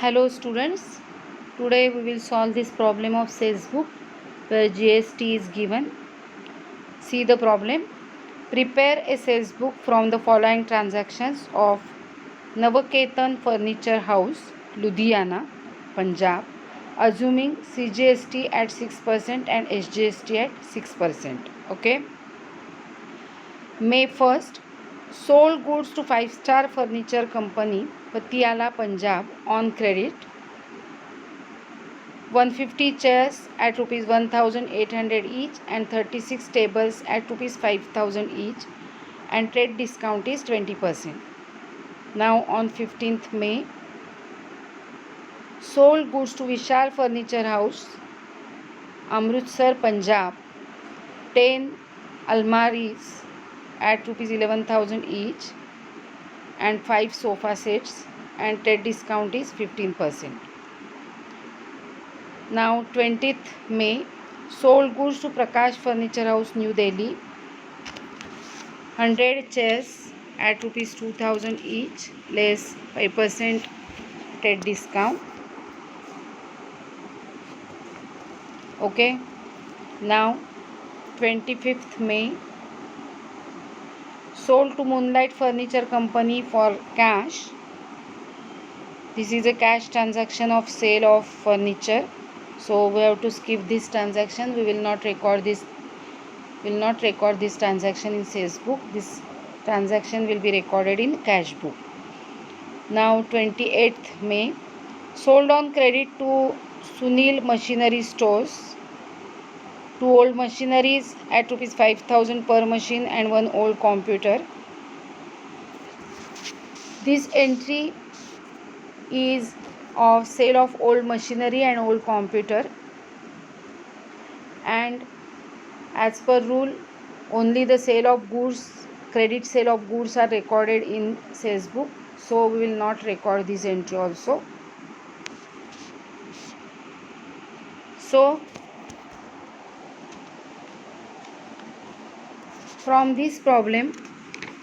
Hello students, today we will solve this problem of sales book where GST is given. See the problem. Prepare a sales book from the following transactions of Navaketan Furniture House, Ludhiana, Punjab, assuming CGST at 6% and SGST at 6%. Okay. May 1st, sold goods to 5-star furniture company, Patiala, Punjab on credit. 150 chairs at rupees 1800 each and 36 tables at rupees 5000 each, and trade discount is 20%. Now on 15th May, sold goods to Vishal Furniture House, Amritsar, Punjab, 10 almaris at rupees 11,000 each and 5 sofa sets, and trade discount is 15%. Now 20th May, sold goods to Prakash Furniture House, New Delhi, 100 chairs at rupees 2000 each, less 5% trade discount. Okay. Now 25th May, sold to Moonlight Furniture Company for cash. This is a cash transaction of sale of furniture, so we have to skip this transaction. We will not record this transaction in sales book. This transaction will be recorded in cash book. Now 28th May, sold on credit to Sunil Machinery Stores, 2 old machineries at rupees 5000 per machine and 1 old computer. This entry is of sale of old machinery and old computer, and as per rule only the sale of goods, credit sale of goods are recorded in sales book, so we will not record this entry also. So from this problem,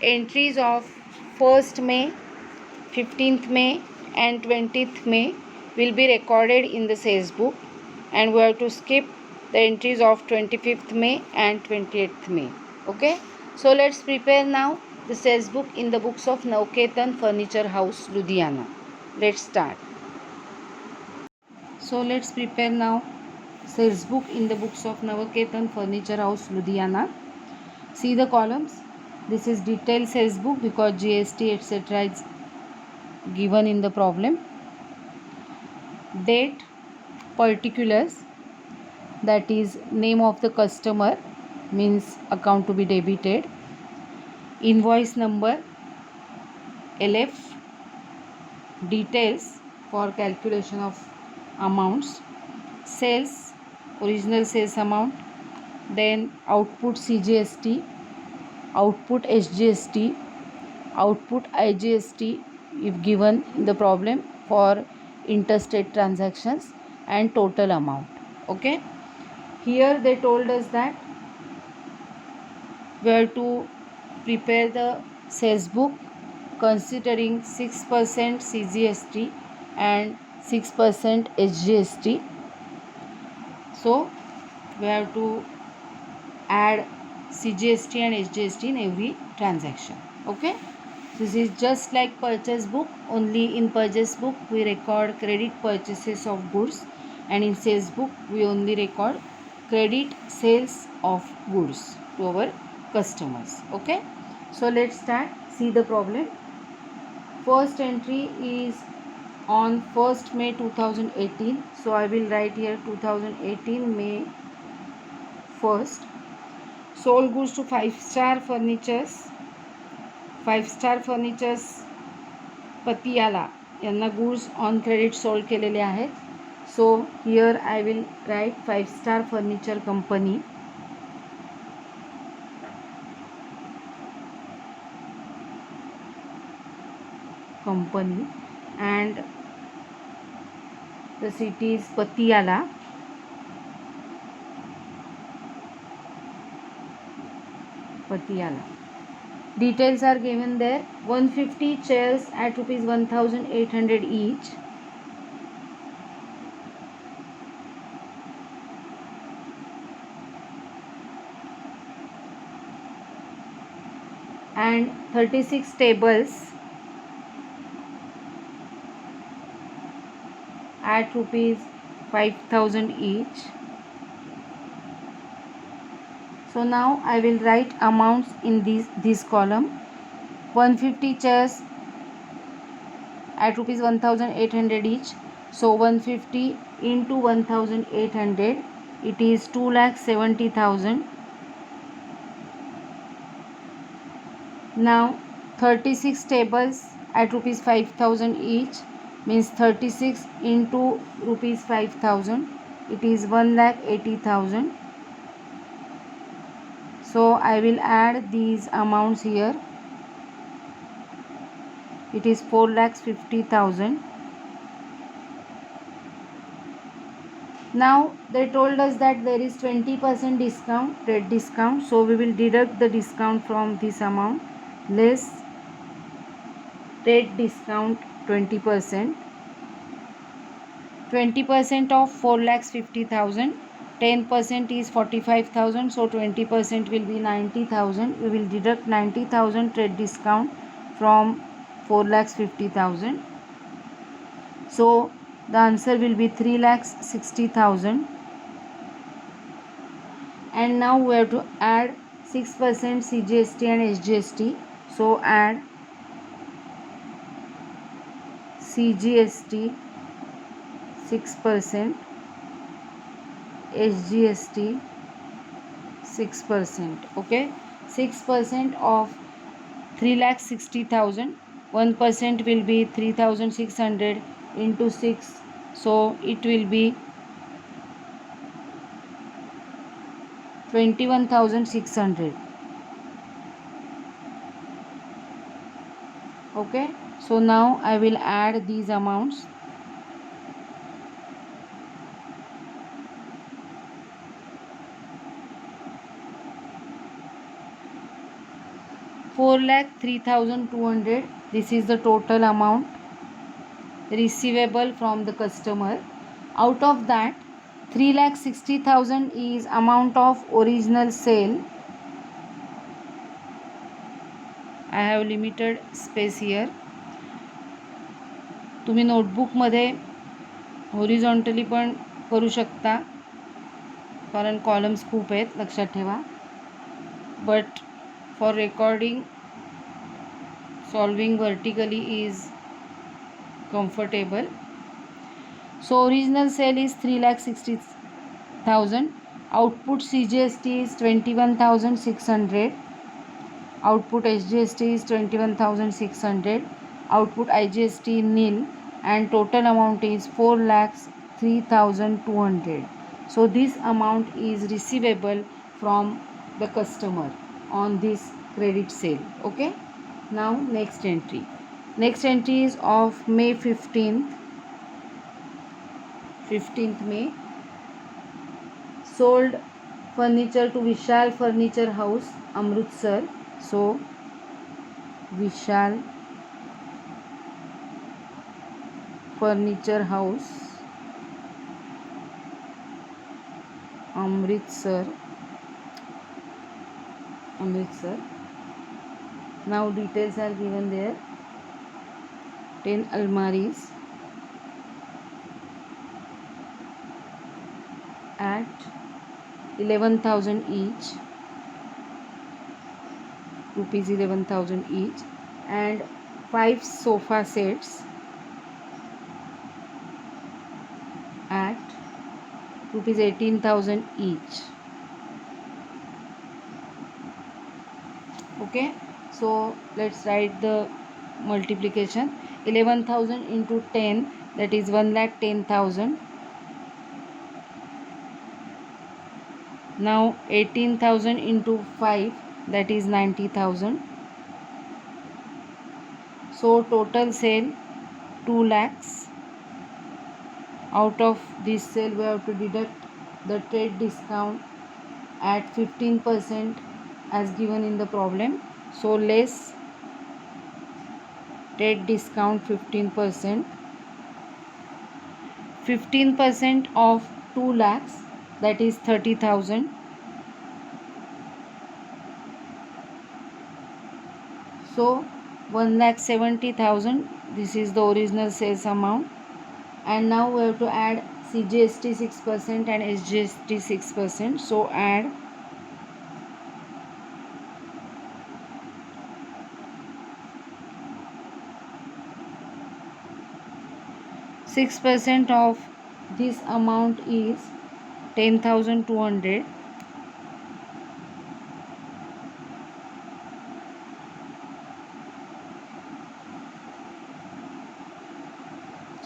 entries of 1st May, 15th May and 20th May will be recorded in the sales book, and we have to skip the entries of 25th May and 28th May. Okay. So let's prepare now the sales book in the books of Navaketan Furniture House, Ludhiana. Let's start. So let's prepare now sales book in the books of Navaketan Furniture House, Ludhiana. See the columns. This is detailed sales book because GST etc. is given in the problem. Date, particulars, that is name of the customer, means account to be debited. Invoice number, LF, details for calculation of amounts. Sales, original sales amount. Then output CGST, output SGST, output IGST if given in the problem for interstate transactions, and total amount. Okay. Here they told us that we have to prepare the sales book considering 6% CGST and 6% SGST. So we have to add CGST and SGST in every transaction. Okay. This is just like purchase book, only in purchase book we record credit purchases of goods, and in sales book we only record credit sales of goods to our customers. Okay. So let's start. See the problem. First entry is on 1st May 2018. So I will write here 2018 May 1st. Sold goods to 5-star furnitures. 5-star furnitures Patiala यांना goods on credit sold केलेले आहेत. So here I will write 5-star furniture company. And the city is Patiala. Details are given there. 150 chairs at rupees 1800 each. and 36 tables at rupees 5,000 each. So now I will write amounts in this column. 150 chairs at rupees 1,800 each. So 150 into 1,800, it is 2,70,000. Now 36 tables at rupees 5,000 each, means 36 into rupees 5,000, it is 1,80,000. So I will add these amounts here. It is 4,50,000. Now they told us that there is 20% discount, trade discount. So we will deduct the discount from this amount. Less trade discount 20%. 20% of 4,50,000. 10% is 45,000. So 20% will be 90,000. We will deduct 90,000 trade discount from 4,50,000. So the answer will be 3,60,000. And now we have to add 6% CGST and SGST. So add CGST 6%, SGST 6%. Okay, 6% of 3,60,000. 1% will be 3,600 into 6. So it will be 21,600. Okay, so now I will add these amounts. Four lakh 3,200. This is the total amount receivable from the customer. Out of that, 3,60,000 is amount of original sale. I have limited space here. तुम्ही नोटबुकमध्ये horizontally पण करू शकता, कारण columns खूप आहेत, लक्षात ठेवा. But for recording solving vertically is comfortable. So original sale is 3,60,000. Output CGST is 21,600. Output SGST is 21,600. Output IGST nil, and total amount is 4,03,200. So this amount is receivable from the customer on this credit sale. Okay. Now next entry. Next entry is of May 15th May. Sold furniture to Vishal Furniture House, Amritsar. So Vishal Furniture House, Amritsar. Now details are given there. 10 almaris at 11,000 each, rupees 11,000 each, and 5 sofa sets at rupees 18,000 each. Okay, so let's write the multiplication. 11,000 into 10, that is 1,10,000. Now 18,000 into 5, that is 90,000. So total sale 2 lakhs. Out of this sale we have to deduct the trade discount at 15% as given in the problem. So less trade discount 15%. 15% of 2 lakhs, that is 30,000. So 1,70,000, this is the original sales amount, and now we have to add CGST 6% and SGST 6%. So add 6% of this amount is 10,200.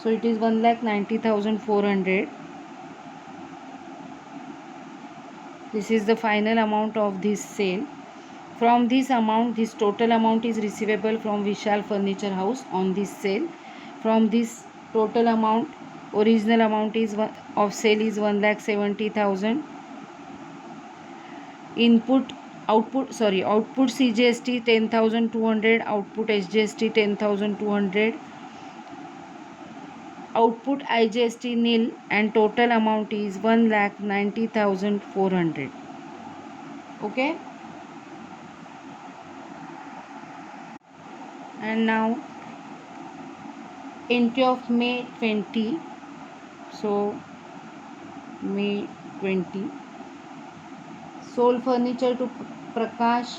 So it is 1,90,400. This is the final amount of this sale. From this amount, this total amount is receivable from Vishal Furniture House on this sale. From this total amount, original amount is of sale is 1,70,000. Output CGST 10,200, output SGST 10,200, output IGST nil, and total amount is 1,90,400. Okay, and now entry of May 20. So May 20, sold furniture to Prakash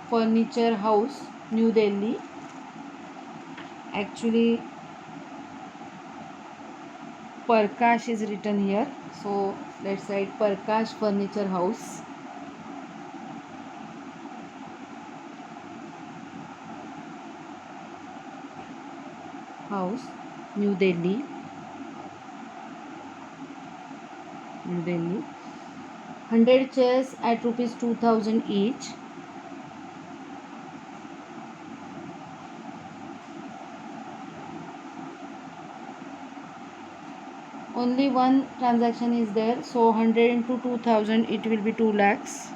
Furniture House, New Delhi. Actually Prakash is written here, so let's write Prakash Furniture House. New Delhi. 100 chairs at rupees 2,000 each. Only one transaction is there, so 100 into 2,000, it will be 2 lakhs.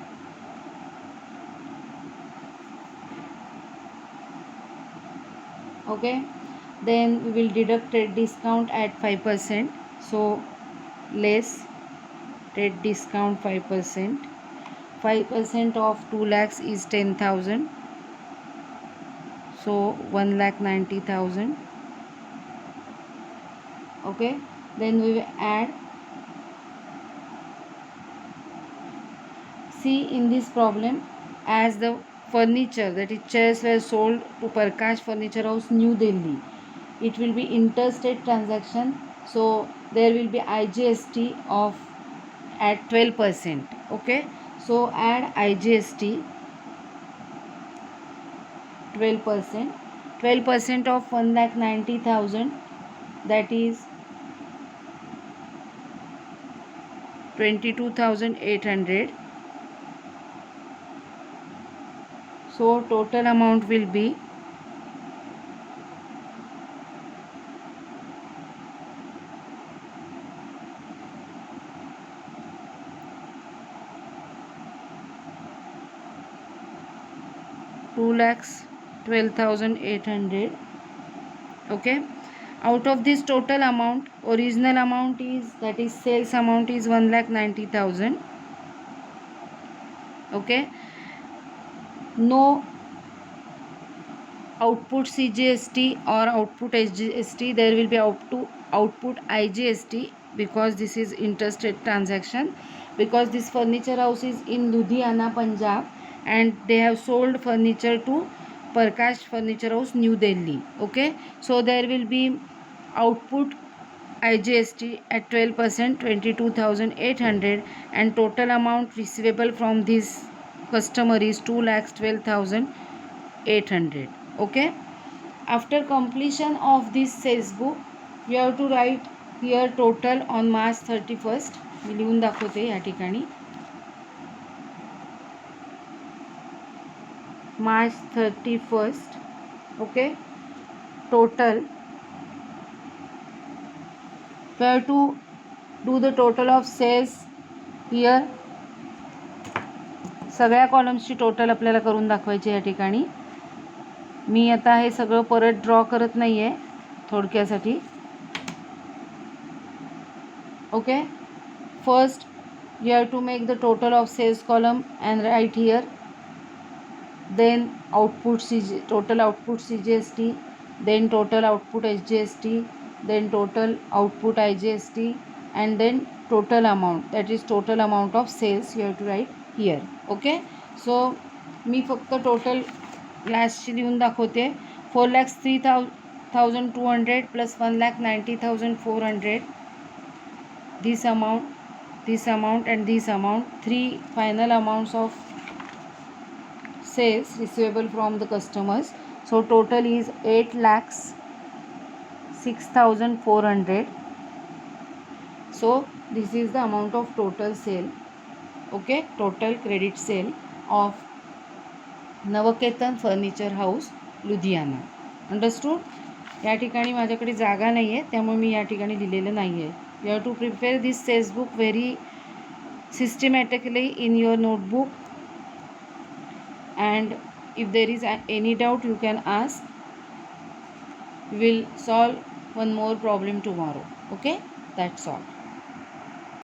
Okay, then we will deduct trade discount at 5%. So less trade discount 5%. 5% of 2 lakhs is 10,000. So 1,90,000. Okay, then we will add. See, in this problem, as the furniture, that is chairs, were sold to Prakash Furniture House, New Delhi, it will be interstate transaction, so there will be IGST of at 12%. Okay, so add IGST 12%. 12% of 1,90,000, that is 22,800. So total amount will be 2,12,800. Okay, out of this total amount, original amount is, that is sales amount, is 1,90,000. Okay, no output CGST or output SGST, there will be output IGST, because this is interstate transaction, because this furniture house is in Ludhiana, Punjab, and they have sold furniture to Prakash Furniture House, New Delhi. Okay, so there will be output IGST at 12%, 22,800, and total amount receivable from this customer is 2,12,800. Okay, after completion of this sales book, you have to write here total on March 31st. मी लिहून दाखवते या ठिकाणी. March 31st. Okay, total, we have to do the total of sales here. सगळ्या कॉलम्सची total आपल्याला करून दाखवायची या ठिकाणी. मी आता हे सगळं परत ड्रॉ करत नाही आहे थोडक्यासाठी. Okay, first you have to make the total of sales column and write here. Then output total output CGST, then total output SGST, then total output IGST, and then total amount, that is total amount of sales you have to write here. Okay, so मी फक्त total ग्लासची लिहून दाखवते. 4,03,200 plus 1,90,400, this amount, this amount, and this amount, three final amounts of sales receivable from the customers. So total is 8,06,400. So this is the amount of total sale. Okay, total credit sale of Navketan furniture house Ludhiana. Understood. या ठिकाणी माझ्याकडे जागा नाही आहे, त्यामुळे मी या ठिकाणी लिहिलेलं नाही आहे. You have to prepare this cells book very systematically in your notebook, and if there is any doubt you can ask. We will solve one more problem tomorrow. Okay, that's all.